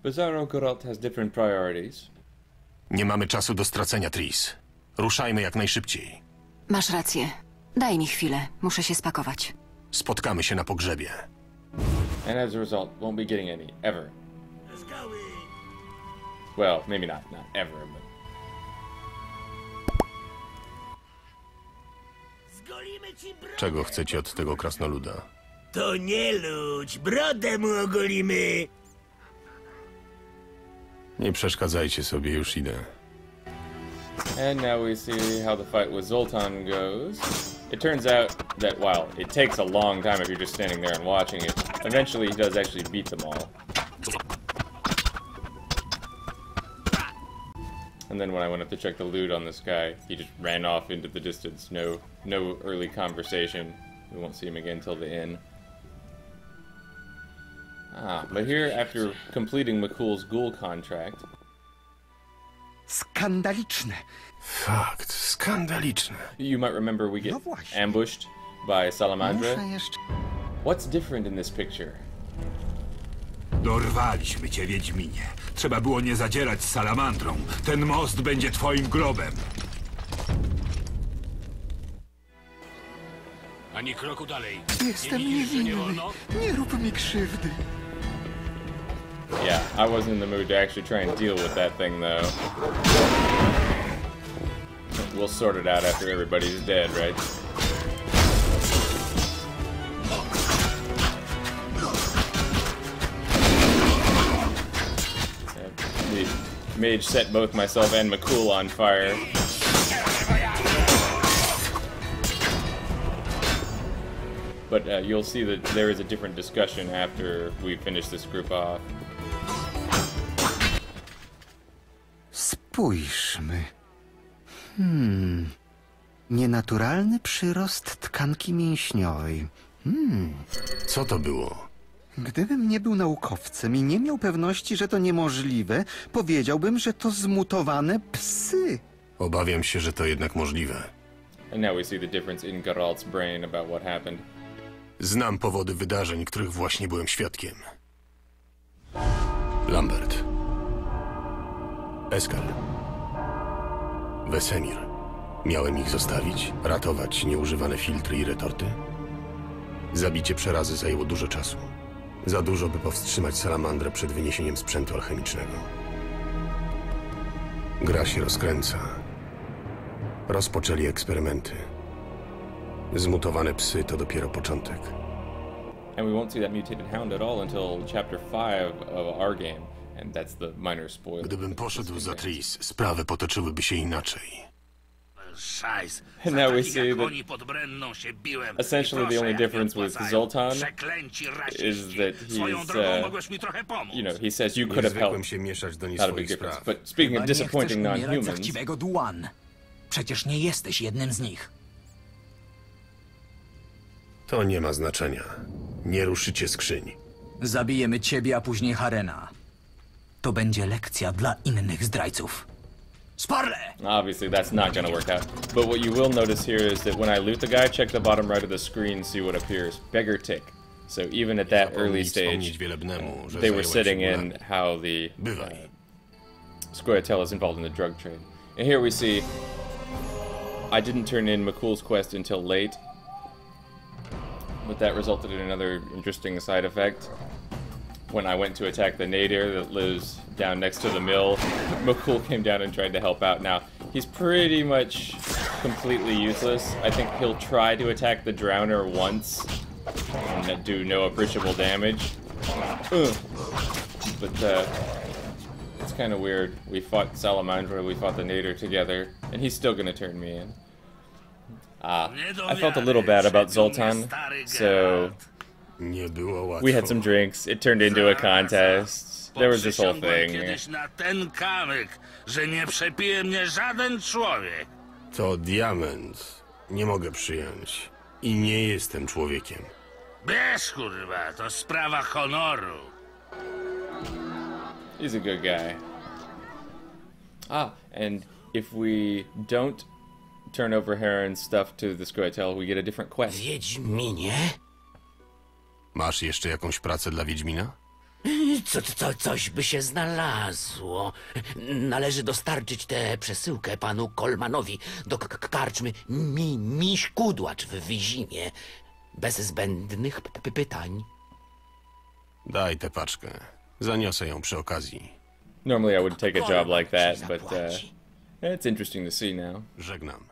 Bizarro Geralt has different priorities. Nie mamy czasu do stracenia, Tris. Ruszajmy jak najszybciej. Masz rację. Daj mi chwilę. Muszę się spakować. Spotkamy się na pogrzebie. And as a result, won't be getting any, ever. Well, maybe not ever, but... Czego chcecie od tego krasnoluda? To nie ludź, brodę mu ogolimy. Nie przeszkadzajcie sobie, już idę. And now we see how the fight with Zoltan goes. It turns out that while it takes a long time if you're just standing there and watching it, eventually he does actually beat them all. And then when I went up to check the loot on this guy, he just ran off into the distance. No early conversation. We won't see him again till the inn. But here, after completing Mikul's ghoul contract... Skandaliczne. Fakt, skandaliczne. You might remember we get ambushed by Salamandra. What's different in this picture? Dorwaliśmy cię, Wiedźminie. Trzeba było nie zadzierać z salamandrą. Ten most będzie twoim grobem. Ani kroku dalej. Jestem niewinny. Nie rób mi krzywdy. Yeah, I wasn't in the mood to actually try and deal with that thing, though. We'll sort it out after everybody's dead, right? The mage set both myself and Mikul on fire. But you'll see that there is a different discussion after we finish this group off. Spójrzmy. Nienaturalny przyrost tkanki mięśniowej. Co to było? Gdybym nie był naukowcem i nie miał pewności, że to niemożliwe, powiedziałbym, że to zmutowane psy. Obawiam się, że to jednak możliwe. And now we see the difference in Geralt's brain about what happened. Znam powody wydarzeń, których właśnie byłem świadkiem. Lambert. Eskal. Wesemir. Miałem ich zostawić, ratować nieużywane filtry i retorty? Zabicie przerazy zajęło dużo czasu. Za dużo, by powstrzymać salamandrę przed wyniesieniem sprzętu alchemicznego. Gra się rozkręca. Rozpoczęli eksperymenty. Zmutowane psy to dopiero początek. And we won't see that mutated hound at all until chapter 5 of our game, and that's the minor spoiler. Gdybym poszedł za Tris, sprawy potoczyłyby się inaczej. And now we see that essentially the only difference with Zoltan is that he's, he says you could have helped. się mieszać do Not a big difference. But speaking of disappointing non-humans, Przecież nie jesteś jednym z nich. To nie ma znaczenia. Nie ruszycie skrzyń. Zabijemy ciebie, a później Harena. To będzie lekcja dla innych zdrajców. Sparle! obviously that's not going to work out. But what you will notice here is that when I loot the guy, check the bottom right of the screen, see what appears. Beggar tick. So even at that early stage, they were sitting in how the Scoia'tael is involved in the drug trade. And here we see, I didn't turn in Mikul's quest until late, but that resulted in another interesting side effect. When I went to attack the nadir that lives down next to the mill, Mikul came down and tried to help out. Now, he's pretty much completely useless. I think he'll try to attack the drowner once and do no appreciable damage. But it's kind of weird. We fought Salamandra, we fought the nadir together, and he's still gonna turn me in. I felt a little bad about Zoltan, so we had some drinks, it turned into a contest, there was this whole thing. To diament. Nie mogę przyjąć. I nie jestem człowiekiem. Bez kurwa, to sprawa honoru. He's a good guy. And if we don't turn over Haren's stuff to the Scoia'tael, we get a different quest. Wiedźminie? Masz jeszcze jakąś pracę dla Wiedźmina? Coś by się znalazło. Należy dostarczyć tę przesyłkę panu Kolmanowi do karczmy Miś Kudłacz w Wyzimie. Bez zbędnych pytań. Daj tę paczkę. Zaniosę ją przy okazji. Normally I would take a job like that, but Zapłaci. it's interesting to see now. Żegnam.